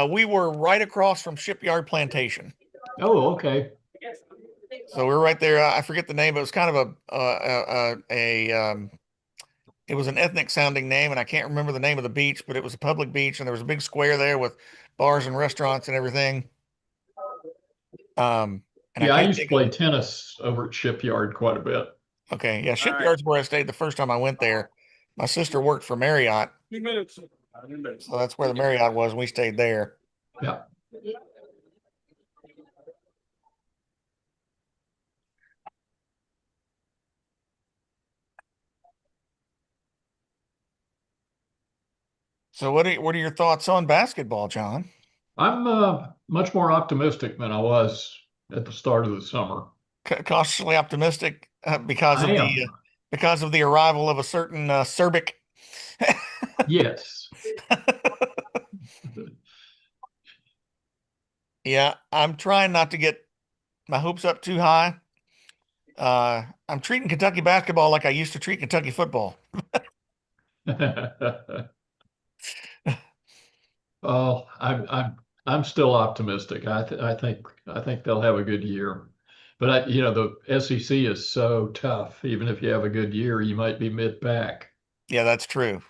We were right across from Shipyard Plantation. Oh, okay. So we're right there. I forget the name, but it was kind of it was an ethnic sounding name, and I can't remember the name of the beach, but it was a public beach, and there was a big square there with bars and restaurants and everything. And I Yeah, I can't used to think of, play tennis over at Shipyard quite a bit. okay, yeah, Shipyard's where I stayed the first time I went there. My sister worked for Marriott, so that's where the Marriott was, and we stayed there. Yeah. So what are your thoughts on basketball, John? I'm much more optimistic than I was at the start of the summer. Cautiously optimistic I am. because of the arrival of a certain Serbic. Yes. Yeah, I'm trying not to get my hopes up too high. I'm treating Kentucky basketball like I used to treat Kentucky football. Oh, I'm still optimistic. I think they'll have a good year. But the SEC is so tough. Even if you have a good year, you might be mid back. Yeah, that's true.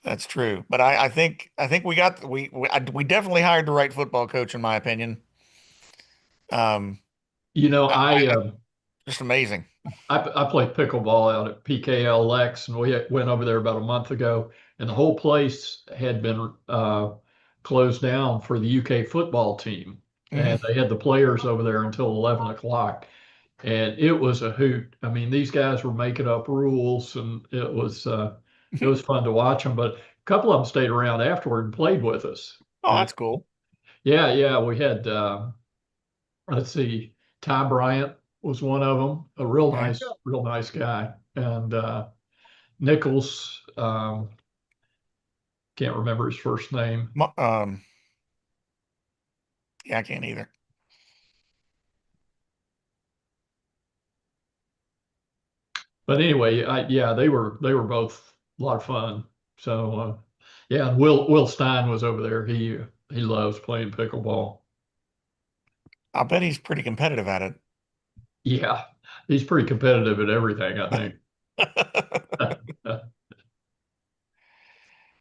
That's true. But I think we definitely hired the right football coach in my opinion. Um, You know, I, I I uh, just amazing. I played pickleball out at PKL Lex, and we went over there about a month ago, and the whole place had been closed down for the UK football team, and Mhm. they had the players over there until 11 o'clock, and it was a hoot. I mean, these guys were making up rules, and it was fun to watch them. But a couple of them stayed around afterward and played with us. Oh, And that's cool. yeah, yeah, we had let's see, Ty Bryant was one of them, a Okay. real nice guy. And Nichols, can't remember his first name. Mo- Um, yeah, I can't either. But anyway, yeah, they were both a lot of fun. So yeah, and Will Stein was over there. He loves playing pickleball. I bet he's pretty competitive at Yeah, he's pretty competitive at everything, I think. it.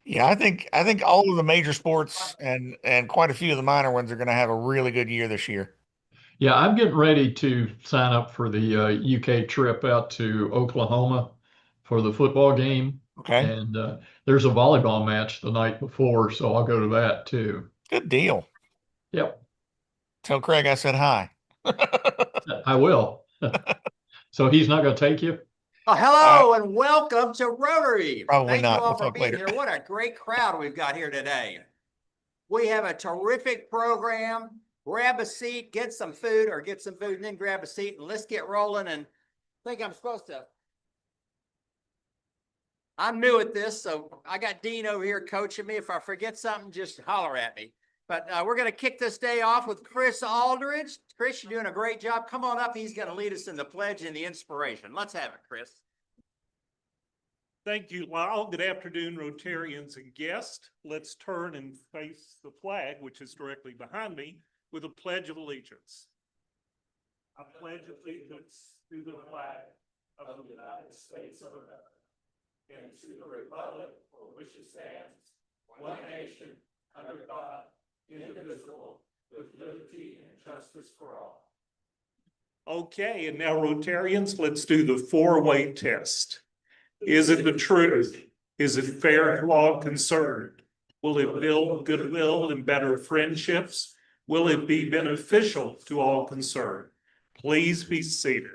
Yeah, I think all of the major sports and quite a few of the minor ones are going to have a really good year this year. Yeah, I'm getting ready to sign up for the UK trip out to Oklahoma for the football game. Okay, And there's a volleyball match the night before, so I'll go to that too. good deal. Yep, Tell Craig I said hi. I will. So he's not going to take you? Oh, Uh, hello and welcome to Rotary. Probably Thank you not. We'll all for talk being later. here. What a great crowd we've got here today. We have a terrific program. Grab a seat, get some food, and then grab a seat, and let's get rolling. And I think I'm new at this, so I got Dean over here coaching me. If I forget something, just holler at me. But we're going to kick this day off with Chris Aldridge. Chris, you're doing a great job. Come on up. He's going to lead us in the pledge and the inspiration. Let's have it, Chris. Thank you, Lyle. Good afternoon, Rotarians and guests. Let's turn and face the flag, which is directly behind me, with a Pledge of Allegiance. I pledge allegiance to the flag of the United States of America and to the republic for which it stands, one nation, under God, indivisible, with liberty and justice for all. Okay, and now Rotarians, let's do the four-way test. Is it the truth? Is it fair to all concerned? Will it build goodwill and better friendships? Will it be beneficial to all concerned? Please be seated.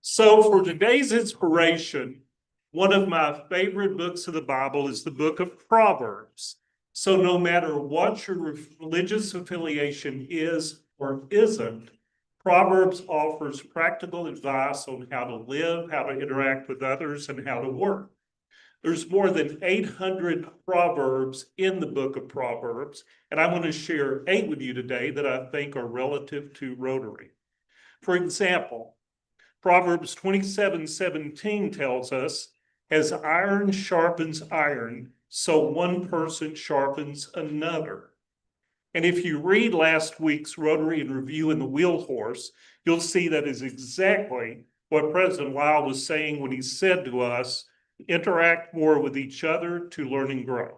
So for today's inspiration, one of my favorite books of the Bible is the book of Proverbs. So no matter what your religious affiliation is or isn't, Proverbs offers practical advice on how to live, how to interact with others, and how to work. There's more than 800 Proverbs in the book of Proverbs, and I'm going to share 8 with you today that I think are relative to Rotary. For example, Proverbs 27:17 tells us, as iron sharpens iron, so one person sharpens another. And if you read last week's Rotary in Review in the Wheel Horse, you'll see that is exactly what President Lyle was saying when he said to us, interact more with each other to learn and grow.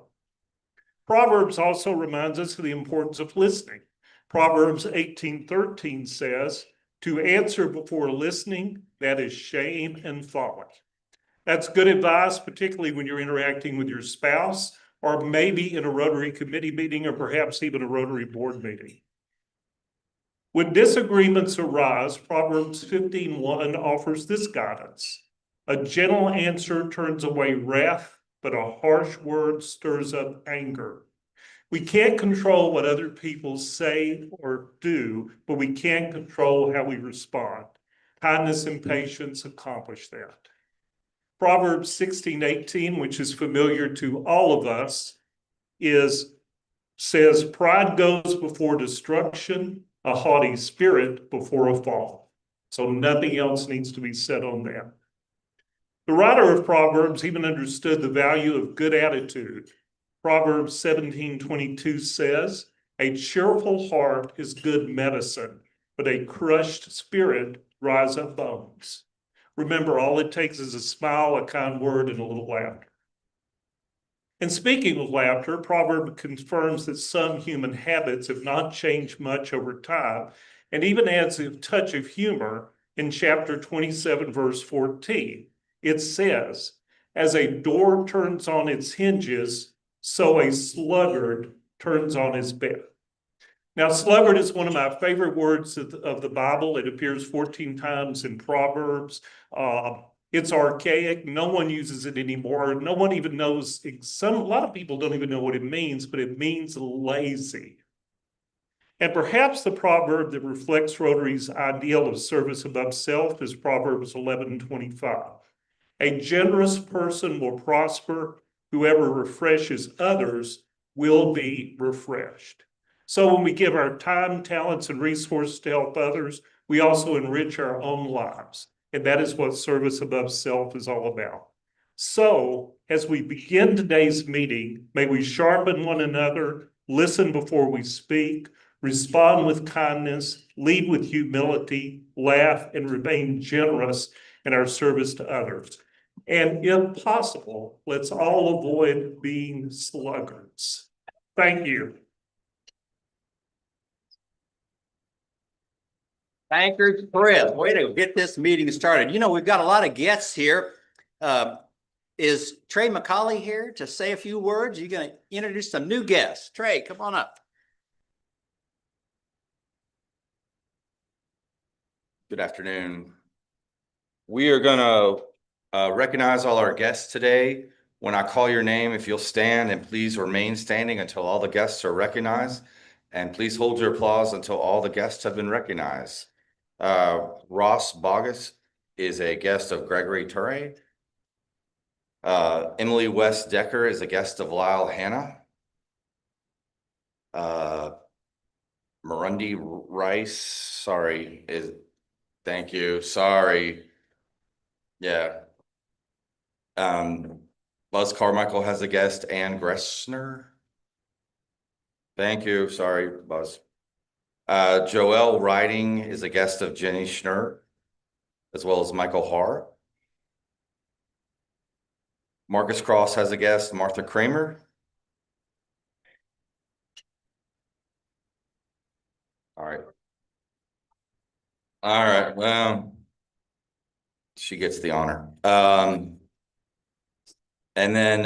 Proverbs also reminds us of the importance of listening. Proverbs 18:13 says, to answer before listening, that is shame and folly. That's good advice, particularly when you're interacting with your spouse, or maybe in a Rotary committee meeting, or perhaps even a Rotary board meeting. When disagreements arise, Proverbs 15:1 offers this guidance. A gentle answer turns away wrath, but a harsh word stirs up anger. We can't control what other people say or do, but we can control how we respond. Kindness and patience accomplish that. Proverbs 16:18, which is familiar to all of us, says, pride goes before destruction, a haughty spirit before a fall. So nothing else needs to be said on that. The writer of Proverbs even understood the value of good attitude. Proverbs 17:22 says, a cheerful heart is good medicine, but a crushed spirit dries up bones. Remember, all it takes is a smile, a kind word, and a little laughter. And speaking of laughter, Proverbs confirms that some human habits have not changed much over time, and even adds a touch of humor in chapter 27, verse 14. It says, as a door turns on its hinges, so a sluggard turns on his bed. Now, sluggard is one of my favorite words of the Bible. It appears 14 times in Proverbs. It's archaic. No one uses it anymore. No one even knows. A lot of people don't even know what it means, but it means lazy. And perhaps the proverb that reflects Rotary's ideal of service above self is Proverbs 11:25. A generous person will prosper. Whoever refreshes others will be refreshed. So when we give our time, talents, and resources to help others, we also enrich our own lives. And that is what service above self is all about. So as we begin today's meeting, may we sharpen one another, listen before we speak, respond with kindness, lead with humility, laugh, and remain generous in our service to others. And if possible, let's all avoid being sluggards. Thank you. Thank you, Chris. Way to get this meeting started. You know, we've got a lot of guests here. Is Trey McCauley here to say a few words? You're going to introduce some new guests. Trey, come on up. Good afternoon. We are going to recognize all our guests today. When I call your name, if you'll stand, and please remain standing until all the guests are recognized. And please hold your applause until all the guests have been recognized. Ross Bogus is a guest of Gregory Ture. Emily West Decker is a guest of Lyle Hanna. Marundi Rice, thank you, sorry. Yeah. Buzz Carmichael has a guest, Ann Gressner. Thank you, sorry, Buzz. Joelle Riding is a guest of Jenny Schnur, as well as Michael Haar. Marcus Cross has a guest, Martha Kramer. All right. All right, well, she gets the honor. And then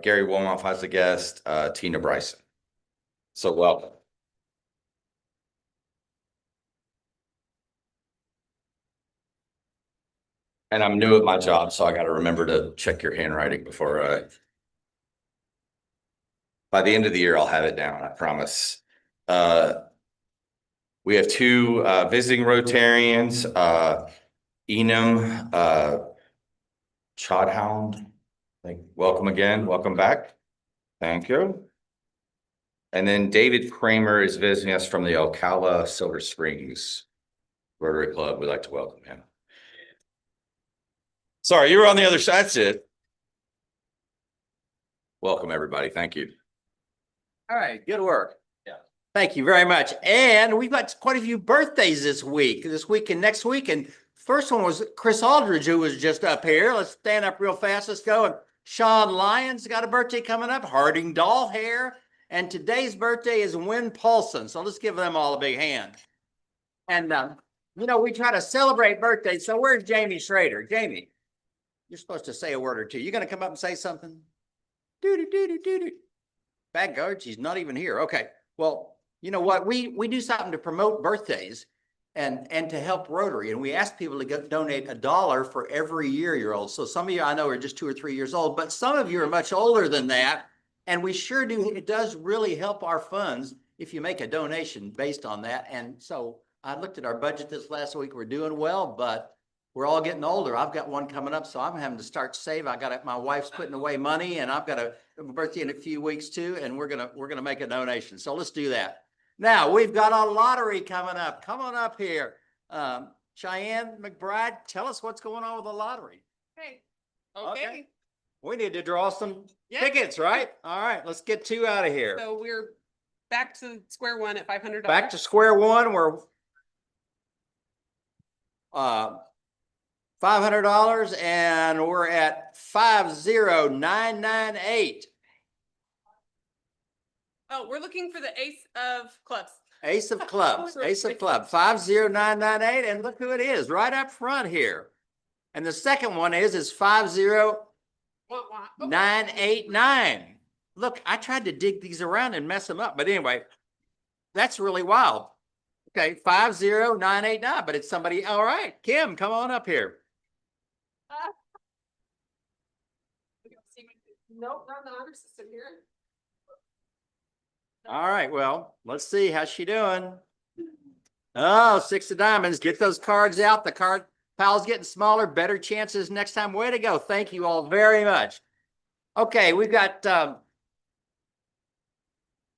Gary Womoff has a guest, Tina Bryson. So welcome. And I'm new at my job, so I got to remember to check your handwriting before. By the end of the year, I'll have it down, I promise. We have two visiting Rotarians, Enum Chodhound. Welcome again. Welcome back. Thank you. And then David Kramer is visiting us from the Ocala Silver Springs Rotary Club, we'd like to welcome him. Sorry, you were on the other side, Sid. Welcome, everybody. Thank you. All right, good work. Yeah. Thank you very much. And we've got quite a few birthdays this week and next week. And first one was Chris Aldridge, who was just up here. Let's stand up real fast. Let's go. And Sean Lyons got a birthday coming up. Harding Dahlhair. And today's birthday is Wynn Paulson. So let's give them all a big hand. And, you know, we try to celebrate birthdays. So where's Jamie Schrader? Jamie, you're supposed to say a word or two. You going to come up and say something? Doo-doo-doo-doo-doo-doo. Bad guard, she's not even here. Okay. Well, you know what? We do something to promote birthdays and to help Rotary. And we ask people to donate $1 for every year old. So some of you I know are just 2 or 3 years old, but some of you are much older than that. And we sure do. It does really help our funds if you make a donation based on that. And so I looked at our budget this last week. We're doing well, but we're all getting older. I've got one coming up, so I'm having to start save. My wife's putting away money, and I've got a birthday in a few weeks too, and we're gonna make a donation. So let's do that. Now we've got a lottery coming up. Come on up here, Cheyenne McBride. Tell us what's going on with the lottery. Hey. Okay. We need to draw some Yeah. tickets, right? All right, let's get 2 out of here. So we're back to square one at $500. Back to square one. We're $500, and we're at 50998. Oh, we're looking for the ace of clubs. Ace of clubs, ace of club, 50998, and look who it is right up front here. And the second one is 50989. Look, I tried to dig these around and mess them up, but anyway, that's really wild. Okay, 50989, but it's somebody. All right, Kim, come on up here. Nope, not the honor system here. All right, well, let's see how's she doing. Oh, 6 of diamonds. Get those cards out. The card pile's getting smaller. Better chances next time. Way to go. Thank you all very much. Okay, we've got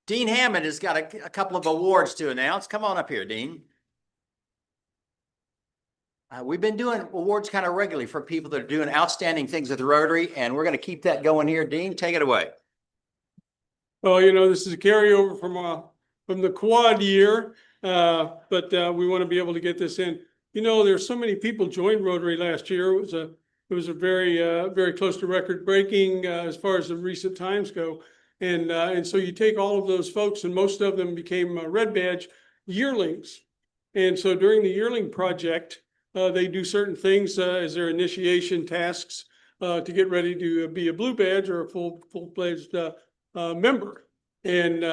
Dean Hammond has got a couple of awards to announce. Come on up here, Dean. We've been doing awards kind of regularly for people that are doing outstanding things at the Rotary, and we're going to keep that going here. Dean, take it away. Well, you know, this is a carryover from the quad year, but we want to be able to get this in. You know, there's so many people joined Rotary last year. It was a very very close to record breaking as far as the recent times go, and so you take all of those folks, and most of them became Red Badge yearlings, and so during the yearling project, they do certain things as their initiation tasks to get ready to be a Blue Badge or a full-fledged member. And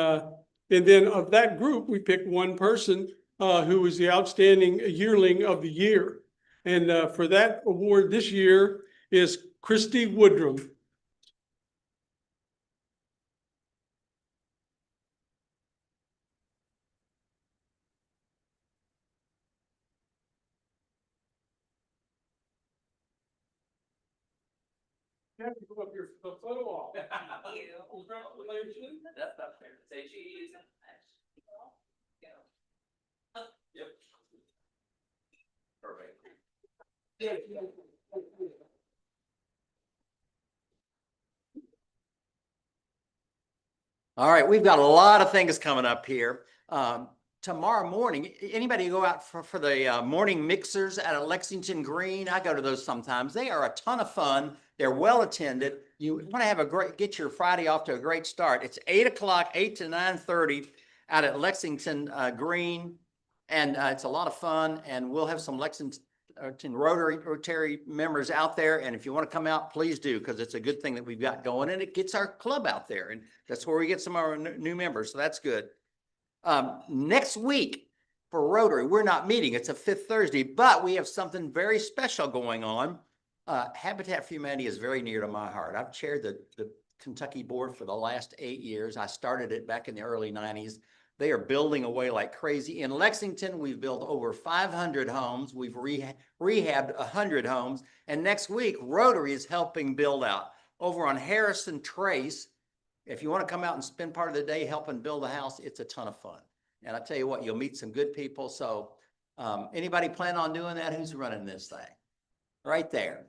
then of that group, we picked one person who was the outstanding yearling of the year. And for that award this year is Christy Woodrum. You have to go up your photo wall. Congratulations. That's not fair to say cheese. Yep. Perfect. All right, we've got a lot of things coming up here. Tomorrow morning, anybody go out for the morning mixers at Lexington Green? I go to those sometimes. They are a ton of fun. They're well attended. You want to have get your Friday off to a great start. It's 8 o'clock, 8 to 9:30 out at Lexington Green. And it's a lot of fun. And we'll have some Lexington Rotary members out there. And if you want to come out, please do, because it's a good thing that we've got going, and it gets our club out there. And that's where we get some of our new members. So that's good. Next week for Rotary, we're not meeting. It's a fifth Thursday, but we have something very special going on. Habitat for Humanity is very near to my heart. I've chaired the Kentucky board for the last 8 years. I started it back in the early 90s. They are building away like crazy. In Lexington, we've built over 500 homes. We've rehabbed 100 homes. And next week, Rotary is helping build out over on Harrison Trace. If you want to come out and spend part of the day helping build a house, it's a ton of fun. And I tell you what, you'll meet some good people. So Anybody plan on doing that? Who's running this thing? Right there.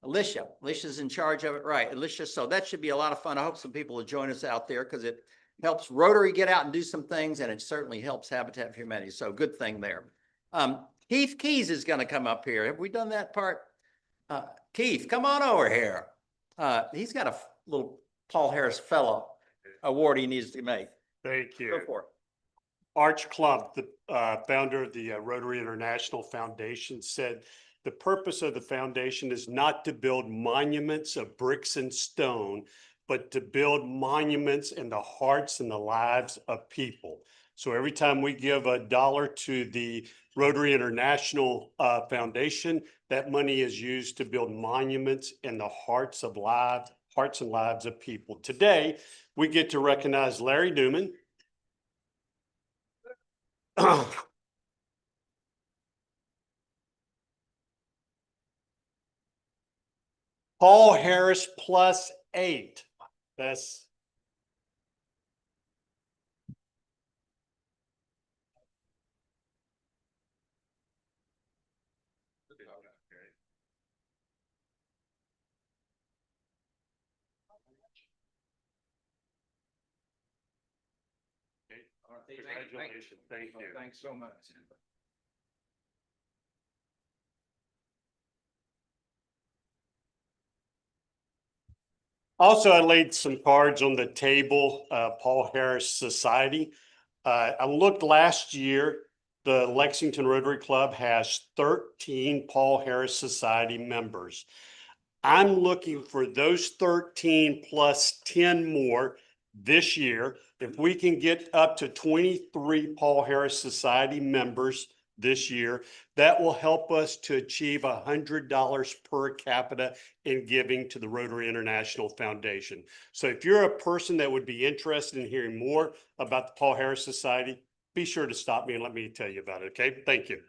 Alicia's in charge of it, right? Alicia, so that should be a lot of fun. I hope some people will join us out there because it helps Rotary get out and do some things, and it certainly helps Habitat for Humanity. So good thing there. Keith Keys is going to come up here. Have we done that part? Keith, come on over here. He's got a little Paul Harris Fellow award he needs to make. Thank you. Go for it. Arch Club, the founder of the Rotary International Foundation, said the purpose of the foundation is not to build monuments of bricks and stone, but to build monuments in the hearts and the lives of people. So every time we give $1 to the Rotary International Foundation, that money is used to build monuments in the hearts and lives of people. Today, we get to recognize Larry Newman, Paul Harris +8. That's congratulations. Thank you. Thanks so much. Also, I laid some cards on the table, Paul Harris Society. I looked last year, the Lexington Rotary Club has 13 Paul Harris Society members. I'm looking for those 13 plus 10 more this year. If we can get up to 23 Paul Harris Society members this year, that will help us to achieve $100 per capita in giving to the Rotary International Foundation. So if you're a person that would be interested in hearing more about the Paul Harris Society, be sure to stop me and let me tell you about it, okay? Thank you.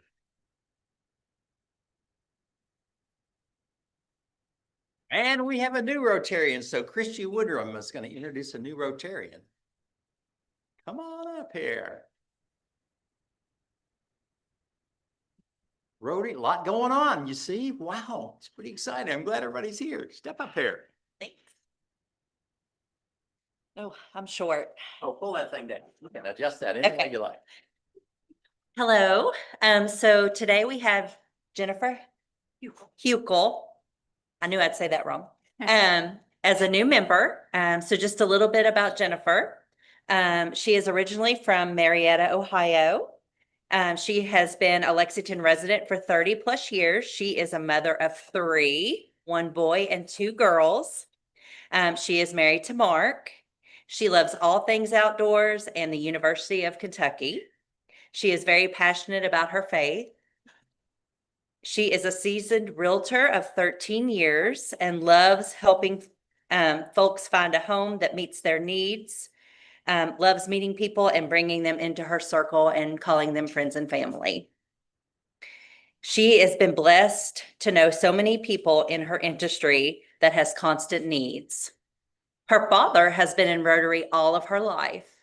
And we have a new Rotarian. So Christy Woodrum is going to introduce a new Rotarian. Come on up here. Rotary, a lot going on, you see? Wow, it's pretty exciting. I'm glad everybody's here. Step up here. Thanks. Oh, I'm short. Oh, pull that thing down. You can adjust that any way Okay. you like. Hello. So today we have Jennifer Hukel. I knew I'd say that wrong. As a new member. So just a little bit about Jennifer. She is originally from Marietta, Ohio. She has been a Lexington resident for 30 plus years. She is a mother of 3, 1 boy and 2 girls. She is married to Mark. She loves all things outdoors and the University of Kentucky. She is very passionate about her faith. She is a seasoned realtor of 13 years and loves helping folks find a home that meets their needs. Loves meeting people and bringing them into her circle and calling them friends and family. She has been blessed to know so many people in her industry that has constant needs. Her father has been in Rotary all of her life.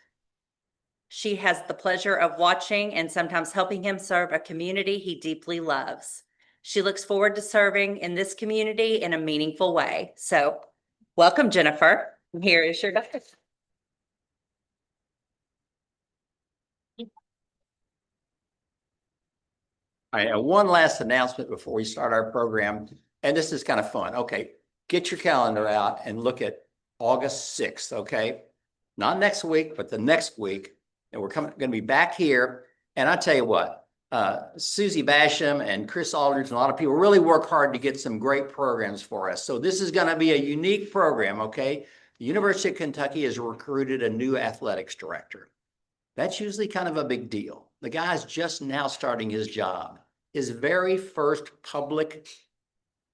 She has the pleasure of watching and sometimes helping him serve a community he deeply loves. She looks forward to serving in this community in a meaningful way. So welcome, Jennifer. Here is your gift. All right, one last announcement before we start our program, and this is kind of fun. Okay, get your calendar out and look at August 6th, okay? Not next week, but the next week. And we're going to be back here. And I tell you what, Susie Basham and Chris Aldridge and a lot of people really work hard to get some great programs for us. So this is going to be a unique program, okay? The University of Kentucky has recruited a new athletics director. That's usually kind of a big deal. The guy's just now starting his job. His very first public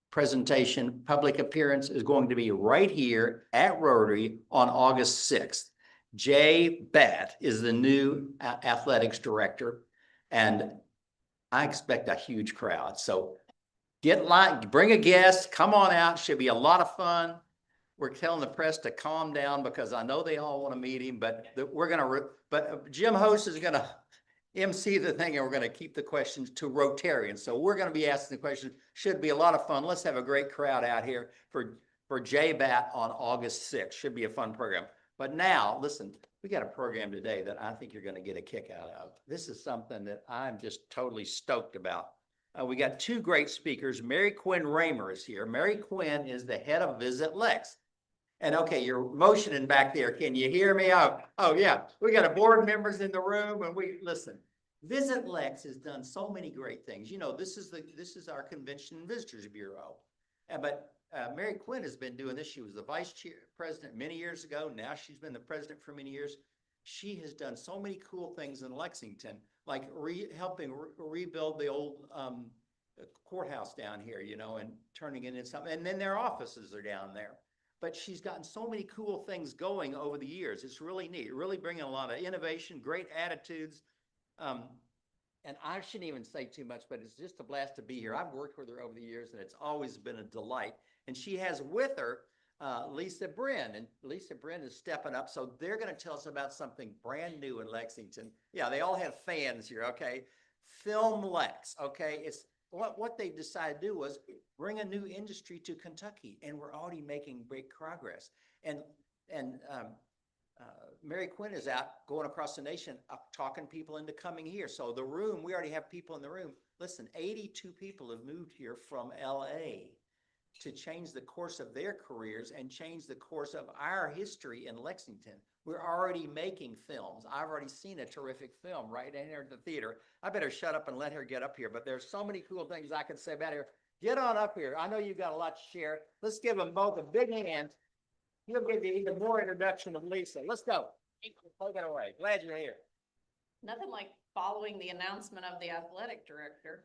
presentation, public appearance is going to be right here at Rotary on August 6th. Jay Batt is the new athletics director, and I expect a huge crowd. So bring a guest, come on out. Should be a lot of fun. We're telling the press to calm down because I know they all want to meet him, but Jim Host is going to MC the thing, and we're gonna keep the questions to Rotarians. So we're gonna be asking the questions. Should be a lot of fun. Let's have a great crowd out here for JBAT on August 6th. Should be a fun program. But now, listen, we got a program today that I think you're gonna get a kick out of. This is something that I'm just totally stoked about. We got two great speakers. Mary Quinn Raymer is here. Mary Quinn is the head of Visit Lex. And okay, you're motioning back there. Can you hear me? Oh yeah, we got a board members in the room and listen. Visit Lex has done so many great things. You know, this is our Convention and Visitors Bureau. But Mary Quinn has been doing this. She was the vice president many years ago. Now she's been the president for many years. She has done so many cool things in Lexington, like helping rebuild the old courthouse down here, you know, and turning it into something. And then their offices are down there. But she's gotten so many cool things going over the years. It's really neat, really bringing a lot of innovation, great attitudes. And I shouldn't even say too much, but it's just a blast to be here. I've worked with her over the years and it's always been a delight. And she has with her Lisa Brin, and Lisa Brin is stepping up. So they're going to tell us about something brand new in Lexington. Yeah, they all have fans here, okay? Film Lex, okay? It's what they decided to do was bring a new industry to Kentucky, and we're already making great progress. And Mary Quinn is out going across the nation, talking people into coming here. So the room, we already have people in the room. Listen, 82 people have moved here from LA to change the course of their careers and change the course of our history in Lexington. We're already making films. I've already seen a terrific film right in here at the theater. I better shut up and let her get up here, but there's so many cool things I can say about her. Get on up here. I know you've got a lot to share. Let's give them both a big hand. He'll give you even more introduction of Lisa. Let's go. Take it away. Glad you're here. Nothing like following the announcement of the athletic director.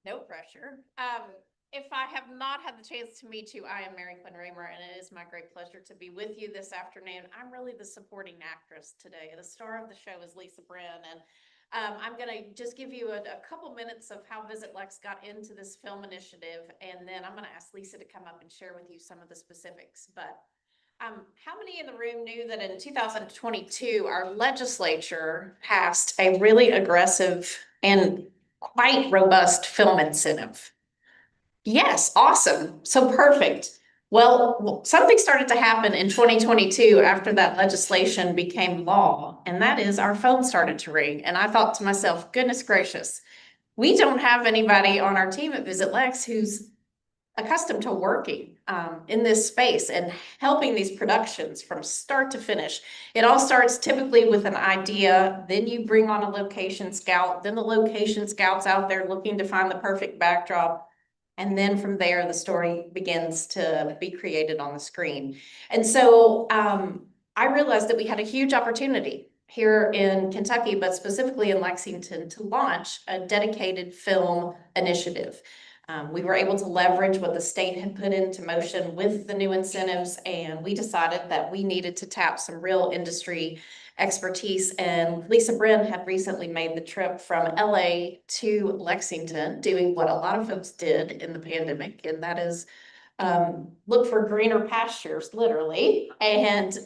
No pressure. If I have not had the chance to meet you, I am Mary Quinn Raymer, and it is my great pleasure to be with you this afternoon. I'm really the supporting actress today. The star of the show is Lisa Brin, and I'm going to just give you a couple minutes of how Visit Lex got into this film initiative, and then I'm going to ask Lisa to come up and share with you some of the specifics. But how many in the room knew that in 2022, our legislature passed a really aggressive and quite robust film incentive? Yes, awesome. So perfect. Well, something started to happen in 2022 after that legislation became law, and that is our phone started to ring. And I thought to myself, goodness gracious, we don't have anybody on our team at Visit Lex who's accustomed to working in this space and helping these productions from start to finish. It all starts typically with an idea, then you bring on a location scout, then the location scout's out there looking to find the perfect backdrop. And then from there, the story begins to be created on the screen. And so I realized that we had a huge opportunity here in Kentucky, but specifically in Lexington, to launch a dedicated film initiative. We were able to leverage what the state had put into motion with the new incentives, and we decided that we needed to tap some real industry expertise. And Lisa Brin had recently made the trip from LA to Lexington, doing what a lot of folks did in the pandemic, and that is look for greener pastures, literally, and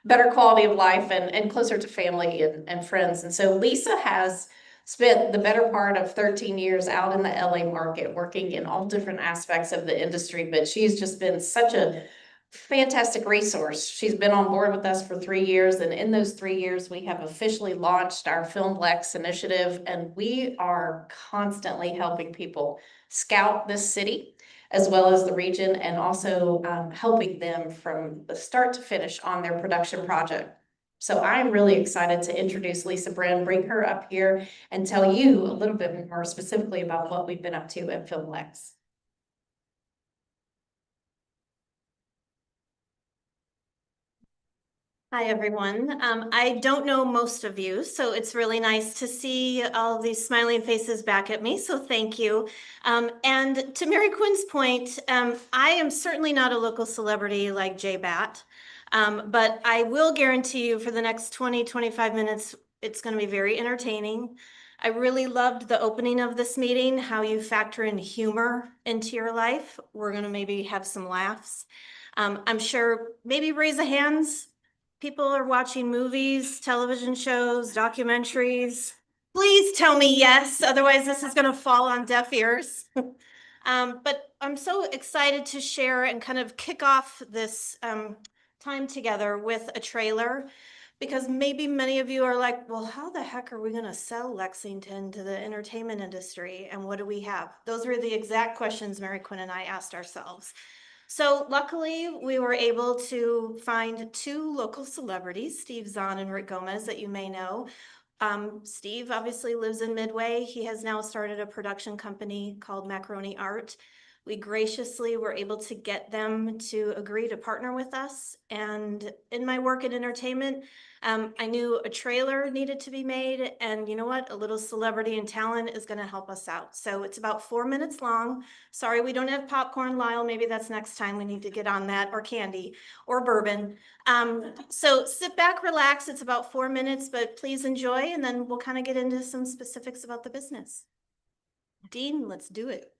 better quality of life and closer to family and friends. And so Lisa has spent the better part of 13 years out in the LA market, working in all different aspects of the industry, but she's just been such a fantastic resource. She's been on board with us for 3 years, and in those 3 years, we have officially launched our Film Lex initiative, and we are constantly helping people scout this city as well as the region, and also helping them from the start to finish on their production project. So I'm really excited to introduce Lisa Brin, bring her up here and tell you a little bit more specifically about what we've been up to at Film Lex. Hi, everyone. I don't know most of you, so it's really nice to see all these smiling faces back at me, so thank you. And to Mary Quinn's point, I am certainly not a local celebrity like JBAT, but I will guarantee you for the next 20-25 minutes, it's going to be very entertaining. I really loved the opening of this meeting, how you factor in humor into your life. We're going to maybe have some laughs. I'm sure maybe raise a hands people are watching movies, television shows, documentaries. Please tell me yes, otherwise this is gonna fall on deaf ears. But I'm so excited to share and kind of kick off this time together with a trailer. Because maybe many of you are like, well, how the heck are we gonna sell Lexington to the entertainment industry? And what do we have? Those were the exact questions Mary Quinn and I asked ourselves. So luckily, we were able to find two local celebrities, Steve Zahn and Rick Gomez, that you may know. Steve obviously lives in Midway. He has now started a production company called Macaroni Art. We graciously were able to get them to agree to partner with us. And in my work in entertainment, I knew a trailer needed to be made. And you know what? A little celebrity and talent is going to help us out. So it's about 4 minutes long. Sorry, we don't have popcorn, Lyle. Maybe that's next time we need to get on that, or candy or bourbon. So sit back, relax. It's about 4 minutes, but please enjoy. And then we'll kind of get into some specifics about the business. Dean, let's do it.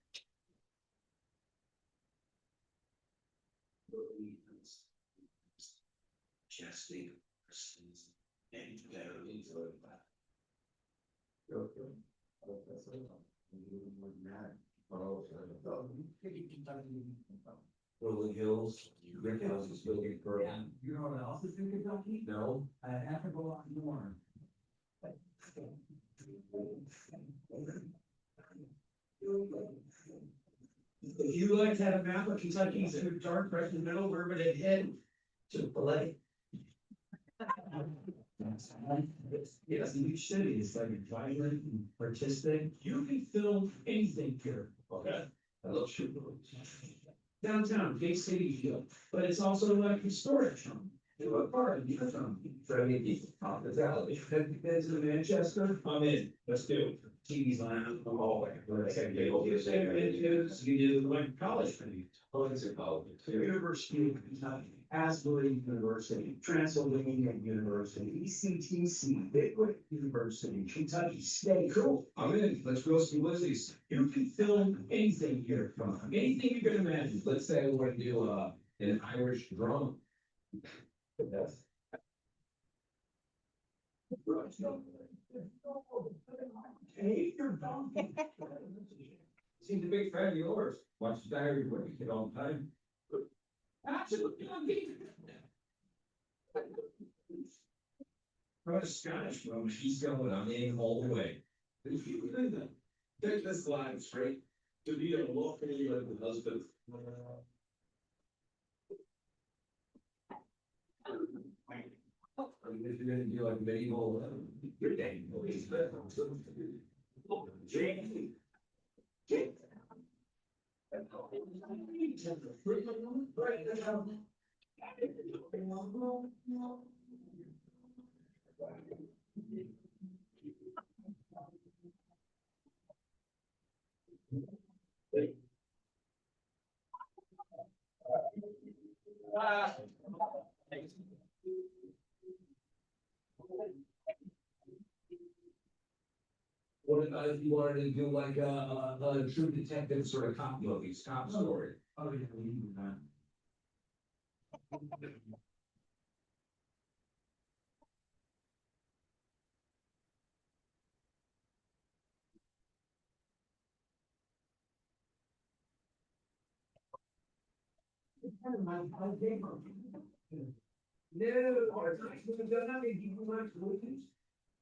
Rolling Hills, Rick House is building program. You know what else is in Kentucky? No, I have to go out more. If you like to have a map of Kentucky, it's in the dark right in the middle, where would it head? To Belay. Yes, you should. It's like vibrant and artistic. You can film anything here. Okay. I love shooting. Downtown, big city feel, but it's also like historic. Do a part of your town. If you've been to Manchester, I'm in. Let's do it. TV's line up the hallway. You do like college thing. Oh, it's a college. University of Kentucky, Asbury University, Transylvania University, ECTC, Bigwood University, Kentucky State. Cool. I'm in. Let's go see Lizzie's. You can film anything here from anything you can imagine. Let's say I want to do an Irish drama. Yes. Seems a big fan of yours. Watch the diary when you get all the time. Absolutely. From a Scottish woman, she's going, I'm in all the way. If you believe that, take this line straight. To be a lawfully like the husband. If you're gonna do like medieval, your name, what about if you wanted to do like a true detective sort of cop movies, cop story? Oh, yeah, we do that.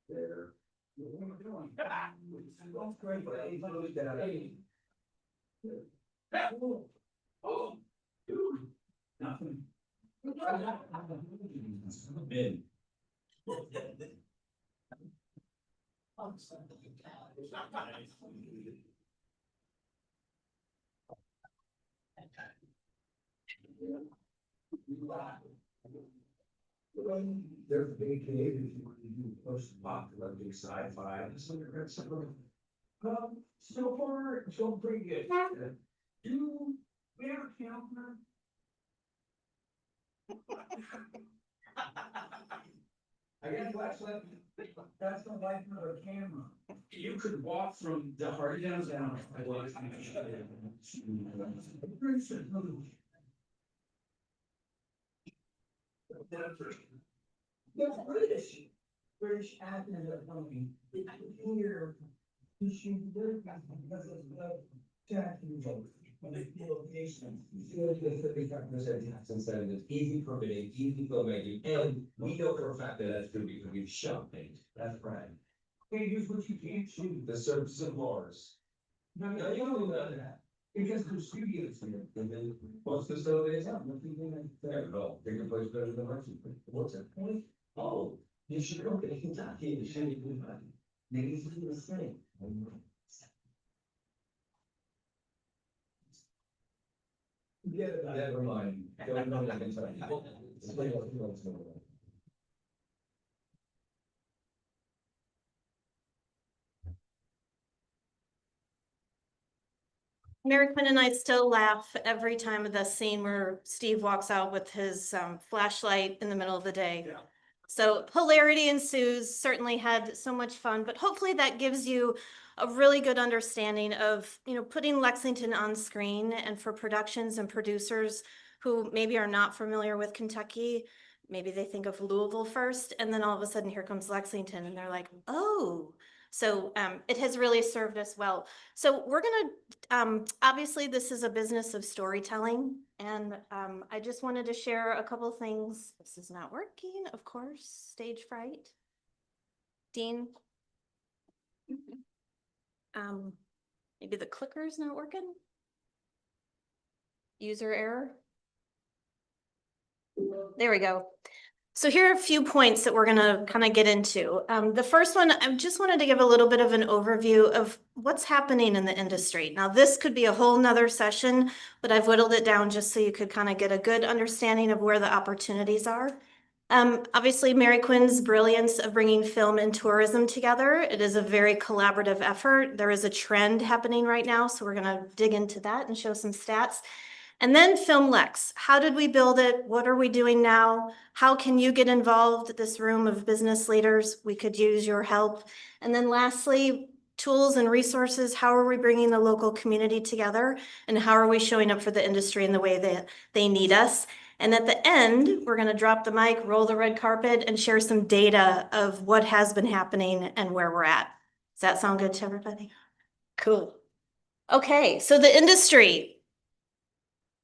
There. Oh, dude. Nothing. In. There's a big cave if you want to do post-apocalyptic sci-fi. So far, so pretty good. Do we have a camera? I got a flashlight. That's the light of a camera. You could walk from the heart downtown. The British admin of company, here, issue their because of taxing vote. When they location, instead of it's easy permitting, easy filmmaking, and we know for a fact that that's true because we've shown things. That's right. They use what you can't shoot, the surface of Mars. No, you don't know that. Because there's studios here, and then most facilities have nothing in there at all. They can place better than Lexington. What's that point? Oh, you should go to Kentucky, you should do that. Maybe it's the same. Never mind. Don't know that inside. Mary Quinn and I still laugh every time of the scene where Steve walks out with his flashlight in the middle of the day. Yeah. So hilarity ensues, certainly had so much fun, but hopefully that gives you a really good understanding of, you know, putting Lexington on screen, and for productions and producers who maybe are not familiar with Kentucky, maybe they think of Louisville first, and then all of a sudden here comes Lexington and they're like, oh. So it has really served us well. So we're gonna, obviously this is a business of storytelling, and I just wanted to share a couple of things. This is not working, of course, stage fright. Dean? Maybe the clicker is not working? User error? There we go. So here are a few points that we're gonna kind of get into. The first one, I just wanted to give a little bit of an overview of what's happening in the industry. Now, this could be a whole nother session, but I've whittled it down just so you could kind of get a good understanding of where the opportunities are. Obviously, Mary Quinn's brilliance of bringing film and tourism together. It is a very collaborative effort. There is a trend happening right now, so we're gonna dig into that and show some stats. And then Film Lex, how did we build it? What are we doing now? How can you get involved? This room of business leaders, we could use your help. And then lastly, tools and resources. How are we bringing the local community together? And how are we showing up for the industry in the way that they need us? And at the end, we're gonna drop the mic, roll the red carpet, and share some data of what has been happening and where we're at. Does that sound good to everybody? Cool. Okay, so the industry.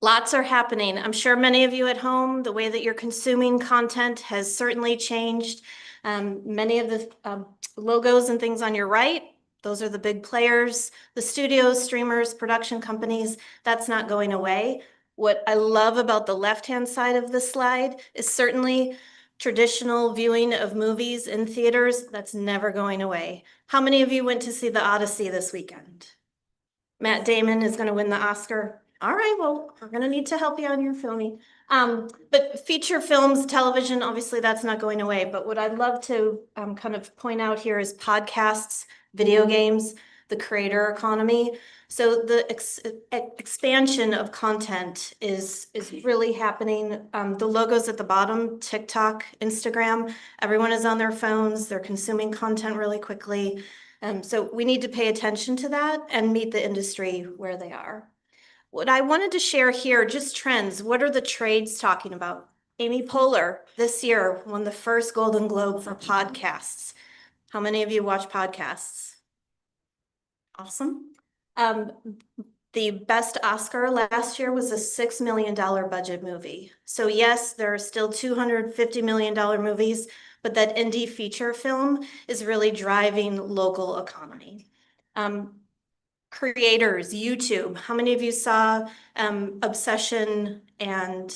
Lots are happening. I'm sure many of you at home, the way that you're consuming content has certainly changed. Many of the logos and things on your right, those are the big players, the studios, streamers, production companies. That's not going away. What I love about the left-hand side of the slide is certainly traditional viewing of movies in theaters. That's never going away. How many of you went to see The Odyssey this weekend? Matt Damon is going to win the Oscar. All right, well, we're going to need to help you on your filming. But feature films, television, obviously that's not going away. But what I'd love to kind of point out here is podcasts, video games, the creator economy. So the expansion of content is really happening. The logos at the bottom, TikTok, Instagram, everyone is on their phones. They're consuming content really quickly. So we need to pay attention to that and meet the industry where they are. What I wanted to share here, just trends. What are the trades talking about? Amy Poehler this year won the first Golden Globe for podcasts. How many of you watch podcasts? Awesome. The best Oscar last year was a $6 million budget movie. So yes, there are still $250 million movies, but that indie feature film is really driving local economy. Creators, YouTube. How many of you saw Obsession and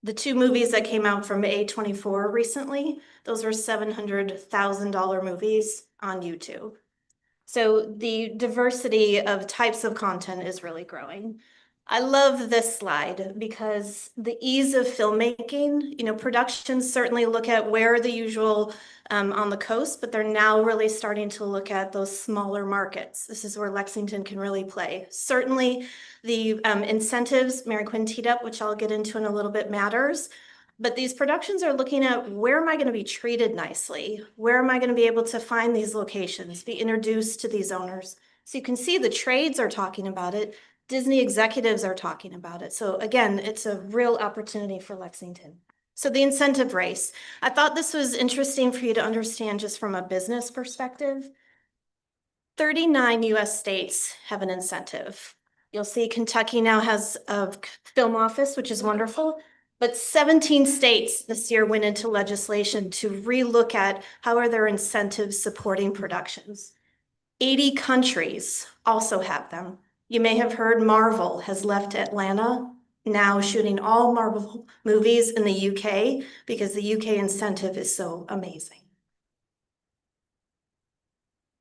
the two movies that came out from A24 recently? Those were $700,000 movies on YouTube. So the diversity of types of content is really growing. I love this slide because the ease of filmmaking, you know, productions certainly look at where the usual on the coast, but they're now really starting to look at those smaller markets. This is where Lexington can really play. Certainly the incentives Mary Quinn teed up, which I'll get into in a little bit, matters. But these productions are looking at where am I going to be treated nicely? Where am I going to be able to find these locations, be introduced to these owners? So you can see the trades are talking about it. Disney executives are talking about it. So again, it's a real opportunity for Lexington. So the incentive race, I thought this was interesting for you to understand just from a business perspective. 39 US states have an incentive. You'll see Kentucky now has a film office, which is wonderful. But 17 states this year went into legislation to relook at how are their incentives supporting productions. 80 countries also have them. You may have heard Marvel has left Atlanta, now shooting all Marvel movies in the UK because the UK incentive is so amazing.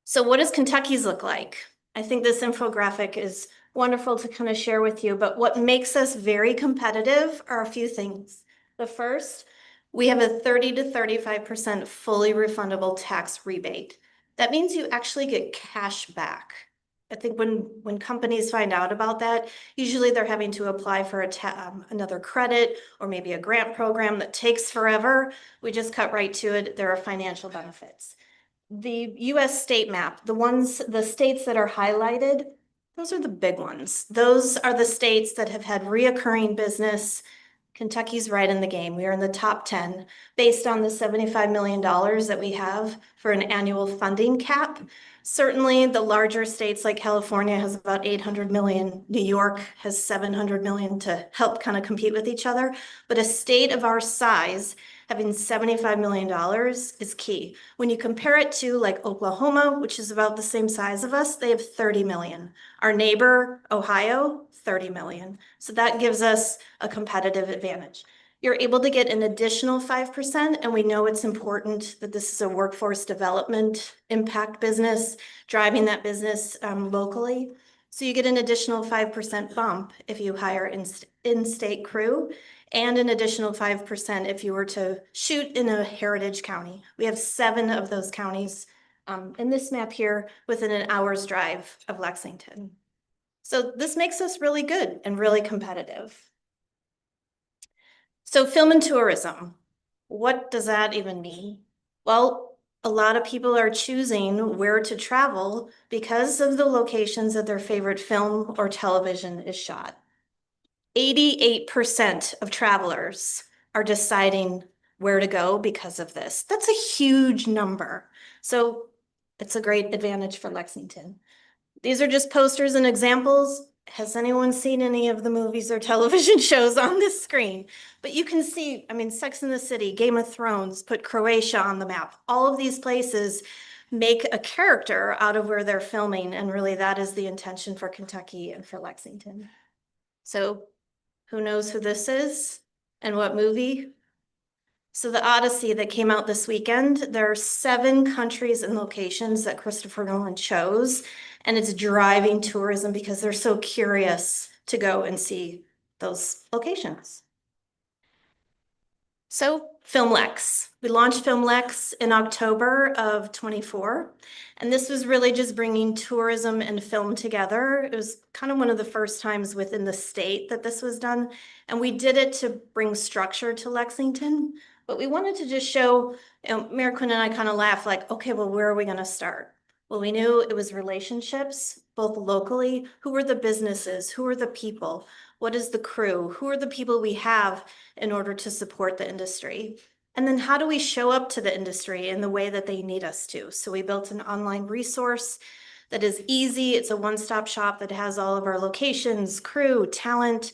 So what does Kentucky's look like? I think this infographic is wonderful to kind of share with you, but what makes us very competitive are a few things. The first, we have a 30 to 35% fully refundable tax rebate. That means you actually get cash back. I think when companies find out about that, usually they're having to apply for another credit or maybe a grant program that takes forever. We just cut right to it. There are financial benefits. The US state map, the states that are highlighted, those are the big ones. Those are the states that have had reoccurring business. Kentucky's right in the game. We are in the top 10 based on the $75 million that we have for an annual funding cap. Certainly the larger states like California has about 800 million. New York has 700 million to help kind of compete with each other. But a state of our size having $75 million is key. When you compare it to like Oklahoma, which is about the same size of us, they have 30 million. Our neighbor, Ohio, 30 million. So that gives us a competitive advantage. You're able to get an additional 5%, and we know it's important that this is a workforce development impact business, driving that business locally. So you get an additional 5% bump if you hire in-state crew, and an additional 5% if you were to shoot in a heritage county. We have 7 of those counties in this map here within an hour's drive of Lexington. So this makes us really good and really competitive. So film and tourism, what does that even mean? Well, a lot of people are choosing where to travel because of the locations that their favorite film or television is shot. 88% of travelers are deciding where to go because of this. That's a huge number. So it's a great advantage for Lexington. These are just posters and examples. Has anyone seen any of the movies or television shows on this screen? But you can see, I mean, Sex and the City, Game of Thrones, put Croatia on the map. All of these places make a character out of where they're filming. And really that is the intention for Kentucky and for Lexington. So who knows who this is and what movie? So the Odyssey that came out this weekend, there are 7 countries and locations that Christopher Nolan chose, and it's driving tourism because they're so curious to go and see those locations. So FilmLex, we launched FilmLex in October of 24, and this was really just bringing tourism and film together. It was kind of one of the first times within the state that this was done, and we did it to bring structure to Lexington. But we wanted to just show, Mary Quinn and I kind of laughed like, okay, well, where are we going to start? Well, we knew it was relationships, both locally. Who are the businesses? Who are the people? What is the crew? Who are the people we have in order to support the industry? And then how do we show up to the industry in the way that they need us to? So we built an online resource that is easy. It's a one-stop shop that has all of our locations, crew, talent.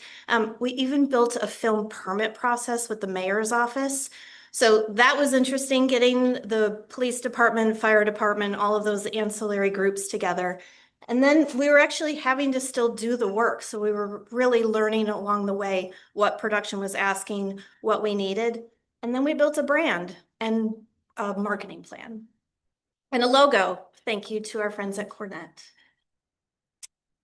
We even built a film permit process with the mayor's office. So that was interesting, getting the police department, fire department, all of those ancillary groups together. And then we were actually having to still do the work. So we were really learning along the way what production was asking, what we needed. And then we built a brand and a marketing plan and a logo. Thank you to our friends at Cornet.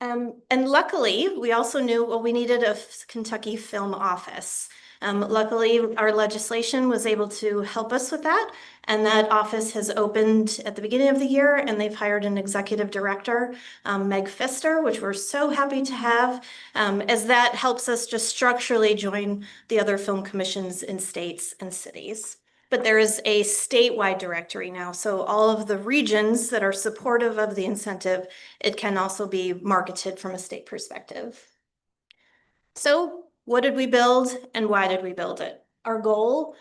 And luckily, we also knew, well, we needed a Kentucky film office. Luckily, our legislation was able to help us with that. And that office has opened at the beginning of the year, and they've hired an executive director, Meg Pfister, which we're so happy to have, as that helps us just structurally join the other film commissions in states and cities. But there is a statewide directory now. So all of the regions that are supportive of the incentive, it can also be marketed from a state perspective. So what did we build and why did we build it? Our goal,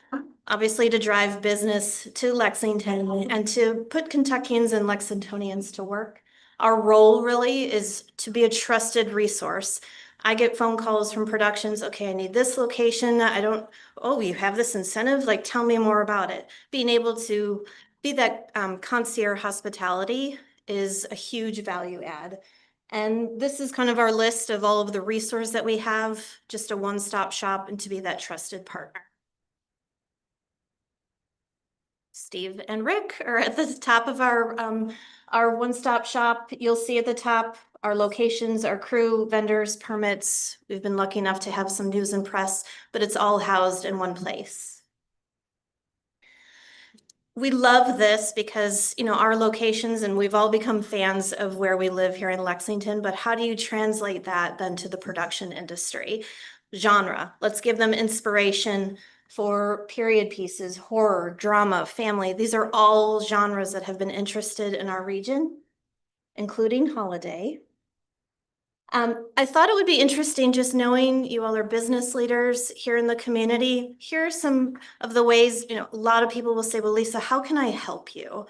obviously, to drive business to Lexington and to put Kentuckians and Lexingtonians to work. Our role really is to be a trusted resource. I get phone calls from productions, okay, I need this location, oh, you have this incentive, like, tell me more about it. Being able to be that concierge hospitality is a huge value add. And this is kind of our list of all of the resources that we have, just a one-stop shop and to be that trusted partner. Steve and Rick are at the top of our one-stop shop. You'll see at the top our locations, our crew, vendors, permits. We've been lucky enough to have some news and press, but it's all housed in one place. We love this because, our locations, and we've all become fans of where we live here in Lexington, but how do you translate that then to the production industry? Genre, let's give them inspiration for period pieces, horror, drama, family. These are all genres that have been interested in our region, including holiday. I thought it would be interesting just knowing you all are business leaders here in the community. Here are some of the ways, a lot of people will say, well, Lisa, how can I help you?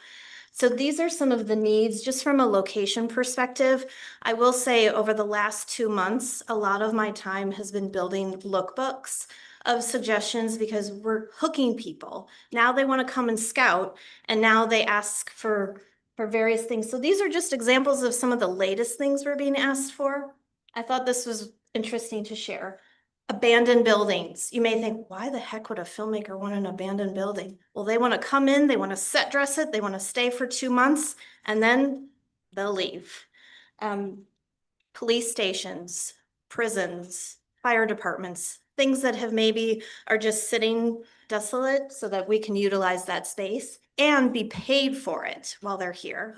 So these are some of the needs just from a location perspective. I will say over the last 2 months, a lot of my time has been building lookbooks of suggestions because we're hooking people. Now they want to come and scout, and now they ask for various things. So these are just examples of some of the latest things we're being asked for. I thought this was interesting to share. Abandoned buildings. You may think, why the heck would a filmmaker want an abandoned building? Well, they want to come in, they want to set dress it, they want to stay for 2 months, and then they'll leave. Police stations, prisons, fire departments, things that have maybe are just sitting desolate so that we can utilize that space and be paid for it while they're here.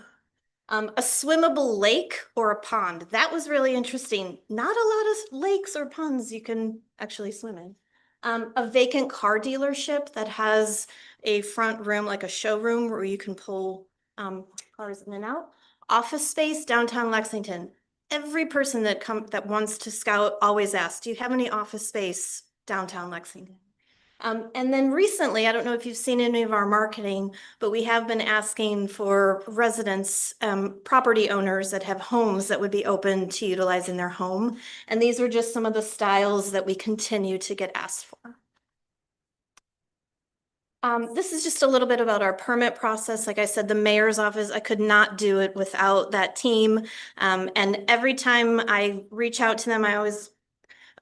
A swimmable lake or a pond. That was really interesting. Not a lot of lakes or ponds you can actually swim in. A vacant car dealership that has a front room, like a showroom where you can pull cars in and out. Office space, downtown Lexington. Every person that wants to scout always asks, do you have any office space downtown Lexington? And then recently, I don't know if you've seen any of our marketing, but we have been asking for residents, property owners that have homes that would be open to utilizing their home. And these are just some of the styles that we continue to get asked for. This is just a little bit about our permit process. Like I said, the mayor's office, I could not do it without that team. And every time I reach out to them,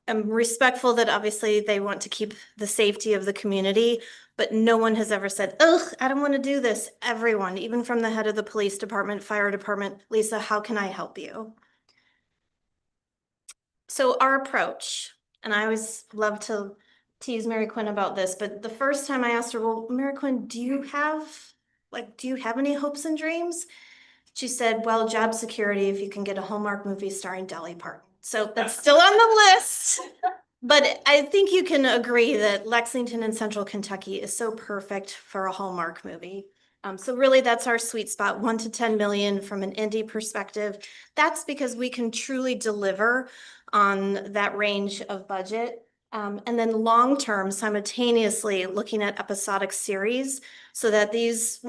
I'm respectful that obviously they want to keep the safety of the community, but no one has ever said, ugh, I don't want to do this. Everyone, even from the head of the police department, fire department, Lisa, how can I help you? So our approach, and I always love to tease Mary Quinn about this, but the first time I asked her, well, Mary Quinn, do you have any hopes and dreams? She said, well, job security, if you can get a Hallmark movie starring Dolly Parton. So that's still on the list. But I think you can agree that Lexington and Central Kentucky is so perfect for a Hallmark movie. So really that's our sweet spot, 1 to 10 million from an indie perspective. That's because we can truly deliver on that range of budget. And then long-term, simultaneously looking at episodic series so that these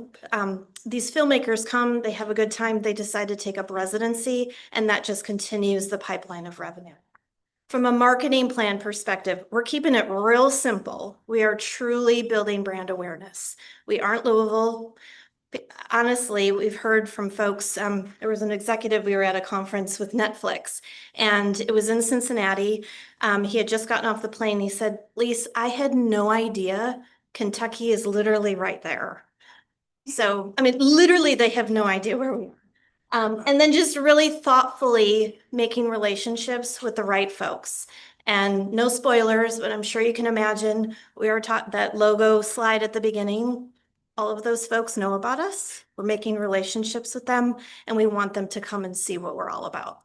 filmmakers come, they have a good time, they decide to take up residency, and that just continues the pipeline of revenue. From a marketing plan perspective, we're keeping it real simple. We are truly building brand awareness. We aren't Louisville. Honestly, we've heard from folks, there was an executive, we were at a conference with Netflix, and it was in Cincinnati. He had just gotten off the plane. He said, Lise, I had no idea Kentucky is literally right there. So, I mean, literally they have no idea where we are. And then just really thoughtfully making relationships with the right folks. And no spoilers, but I'm sure you can imagine, we were taught that logo slide at the beginning. All of those folks know about us. We're making relationships with them, and we want them to come and see what we're all about.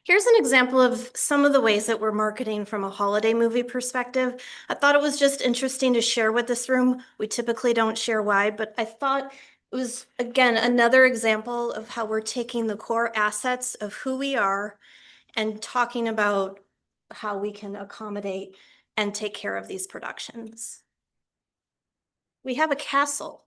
Here's an example of some of the ways that we're marketing from a holiday movie perspective. I thought it was just interesting to share with this room. We typically don't share why, but I thought it was, again, another example of how we're taking the core assets of who we are and talking about how we can accommodate and take care of these productions. We have a castle,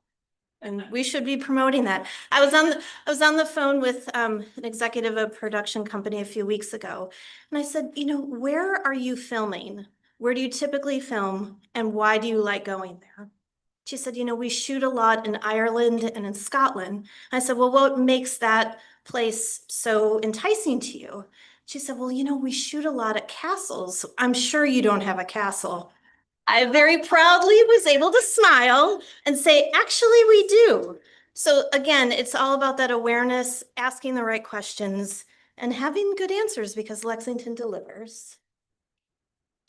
and we should be promoting that. I was on the phone with an executive of a production company a few weeks ago, and I said, you know, where are you filming? Where do you typically film, and why do you like going there? She said, you know, we shoot a lot in Ireland and in Scotland. I said, well, what makes that place so enticing to you? She said, well, you know, we shoot a lot at castles. I'm sure you don't have a castle. I very proudly was able to smile and say, actually, we do. So again, it's all about that awareness, asking the right questions, and having good answers, because Lexington delivers.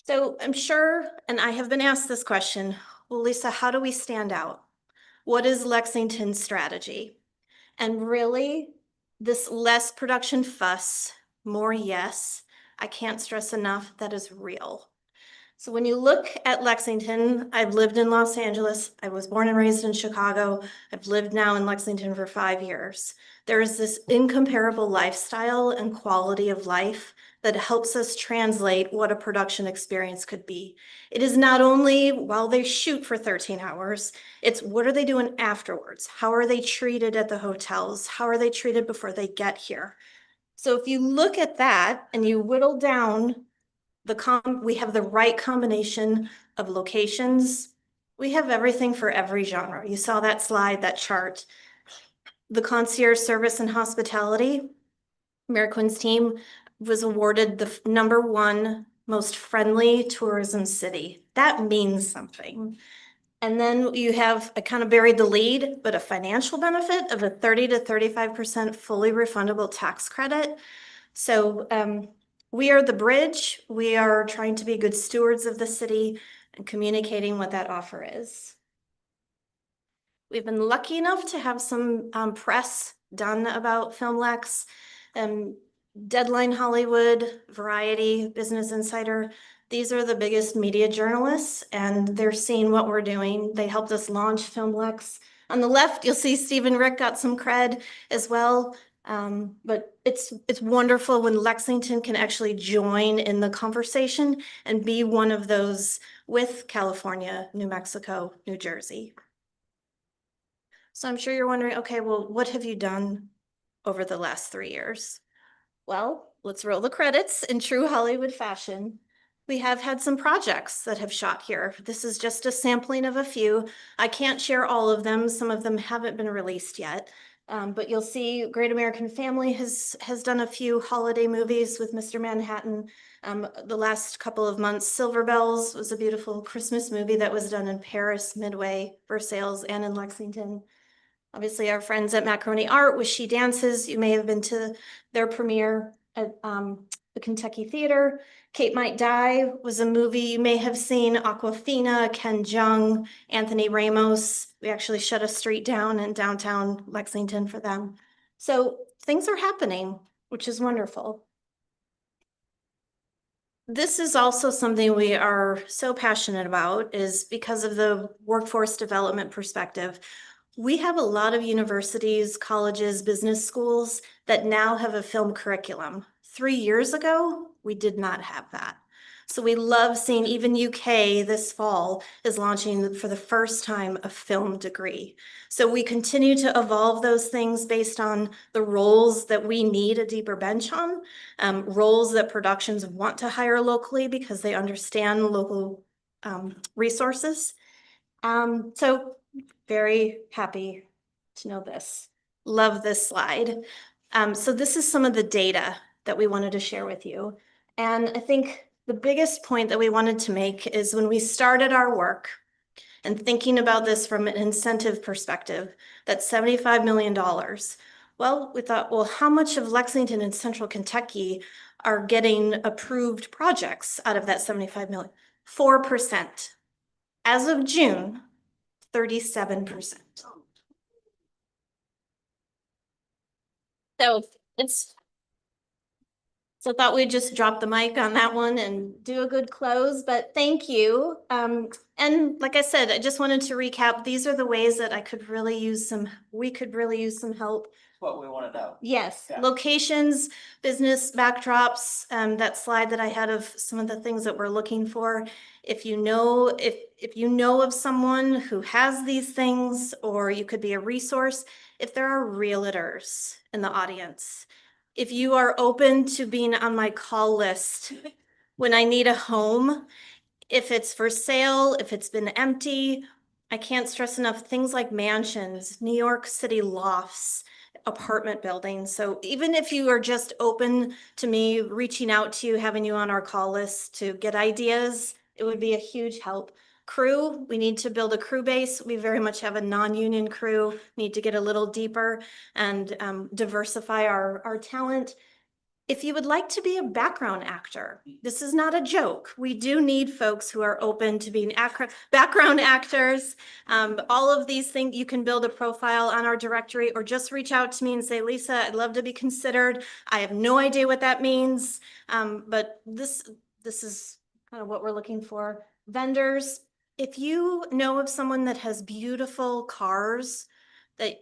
So I'm sure, and I have been asked this question, well, Lisa, how do we stand out? What is Lexington's strategy? And really, this less production fuss, more yes, I can't stress enough, that is real. So when you look at Lexington, I've lived in Los Angeles. I was born and raised in Chicago. I've lived now in Lexington for 5 years. There is this incomparable lifestyle and quality of life that helps us translate what a production experience could be. It is not only while they shoot for 13 hours, it's what are they doing afterwards? How are they treated at the hotels? How are they treated before they get here? So if you look at that and you whittle down we have the right combination of locations. We have everything for every genre. You saw that slide, that chart. The concierge service and hospitality, Mary Quinn's team was awarded the #1 most friendly tourism city. That means something. And then you have, I kind of buried the lead, but a financial benefit of a 30 to 35% fully refundable tax credit. So we are the bridge. We are trying to be good stewards of the city and communicating what that offer is. We've been lucky enough to have some press done about FilmLex, Deadline Hollywood, Variety, Business Insider. These are the biggest media journalists, and they're seeing what we're doing. They helped us launch FilmLex. On the left, you'll see Stephen Rick got some cred as well. But it's wonderful when Lexington can actually join in the conversation and be one of those with California, New Mexico, New Jersey. So I'm sure you're wondering, okay, well, what have you done over the last 3 years? Well, let's roll the credits in true Hollywood fashion. We have had some projects that have shot here. This is just a sampling of a few. I can't share all of them. Some of them haven't been released yet. But you'll see Great American Family has done a few holiday movies with Mr. Manhattan. The last couple of months, Silver Bells was a beautiful Christmas movie that was done in Paris, Midway, Versailles, and in Lexington. Obviously, our friends at Macaroni Art with She Dances, you may have been to their premiere at the Kentucky Theater. Kate Might Die was a movie you may have seen. Aquafina, Ken Jeong, Anthony Ramos. We actually shut a street down in downtown Lexington for them. So things are happening, which is wonderful. This is also something we are so passionate about, is because of the workforce development perspective. We have a lot of universities, colleges, business schools that now have a film curriculum. 3 years ago, we did not have that. So we love seeing even UK this fall is launching for the first time a film degree. So we continue to evolve those things based on the roles that we need a deeper bench on, roles that productions want to hire locally because they understand local resources. So very happy to know this. Love this slide. So this is some of the data that we wanted to share with you. And I think the biggest point that we wanted to make is when we started our work and thinking about this from an incentive perspective, that $75 million. Well, we thought, well, how much of Lexington and Central Kentucky are getting approved projects out of that 75 million? 4%. As of June, 37%. So thought we'd just drop the mic on that one and do a good close, but thank you. And like I said, I just wanted to recap, these are the ways that we could really use some help. what we want to know. Yes, Yeah. locations, business backdrops, that slide that I had of some of the things that we're looking for. If you know, if you know of someone who has these things, or you could be a resource, if there are realtors in the audience, if you are open to being on my call list when I need a home, if it's for sale, if it's been empty, I can't stress enough, things like mansions, New York City lofts, apartment buildings. So even if you are just open to me reaching out to you, having you on our call list to get ideas, it would be a huge help. Crew, we need to build a crew base. We very much have a non-union crew, need to get a little deeper and diversify our talent. If you would like to be a background actor, this is not a joke. We do need folks who are open to being background actors. All of these things, you can build a profile on our directory or just reach out to me and say, Lisa, I'd love to be considered. I have no idea what that means, but this is kind of what we're looking for. Vendors, if you know of someone that has beautiful cars that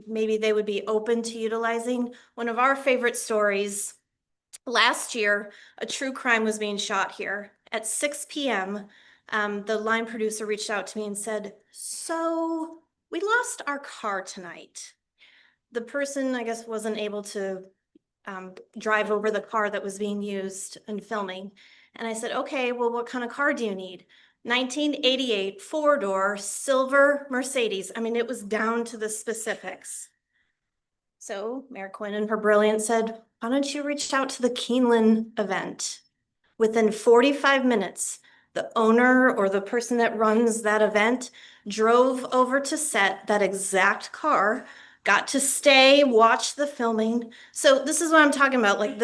maybe they would be open to utilizing. One of our favorite stories, last year, a true crime was being shot here at 6 p.m. The line producer reached out to me and said, so we lost our car tonight. The person, I guess, wasn't able to drive over the car that was being used in filming. And I said, okay, well, what kind of car do you need? 1988 four-door silver Mercedes. I mean, it was down to the specifics. So Mayor Quinn in her brilliance said, why don't you reach out to the Keeneland event? Within 45 minutes, the owner or the person that runs that event drove over to set that exact car, got to stay, watch the filming. So this is what I'm talking about, like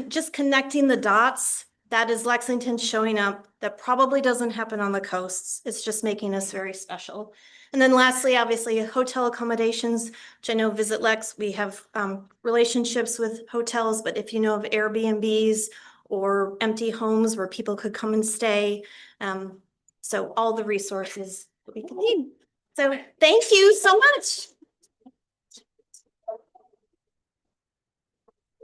just connecting the dots. That is Lexington showing up. That probably doesn't happen on the coasts. It's just making us very special. And then lastly, obviously, hotel accommodations, which I know Visit Lex, we have relationships with hotels, but if you know of Airbnbs or empty homes where people could come and stay, so all the resources that we could need. So thank you so much.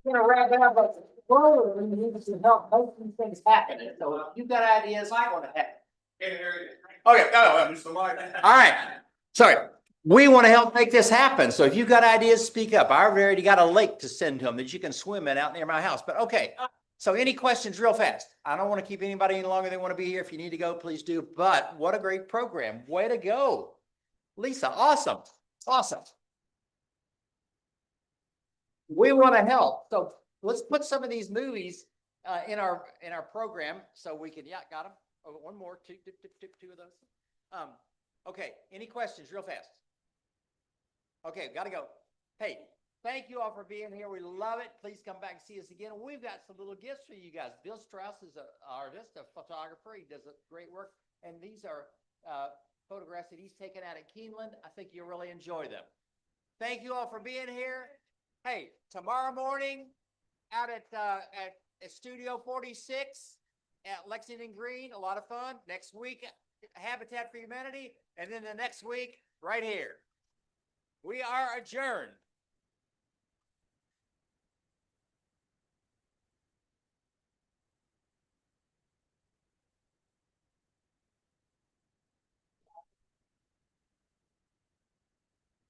We're gonna wrap it up, but we're going to need some help make these things happen. So if you've got ideas, I want to happen. Okay, all right. Sorry. We want to help make this happen. So if you've got ideas, speak up. I've already got a lake to send to them that you can swim in out near my house. But okay. So any questions real fast? I don't want to keep anybody any longer than want to be here. If you need to go, please do. But what a great program. Way to go. Lisa, awesome. Awesome. We want to help. So let's put some of these movies in our program so we can, yeah, got them. Oh, one more, two of those. Okay, any questions real fast? Okay, gotta go. Hey, thank you all for being here. We love it. Please come back and see us again. We've got some little gifts for you guys. Bill Strauss is an artist, a photographer. He does a great work. And these are photographs that he's taken out at Keeneland. I think you'll really enjoy them. Thank you all for being here. Hey, tomorrow morning out at Studio 46 at Lexington Green, a lot of fun. Next week, Habitat for Humanity. And then the next week, right here. We are adjourned.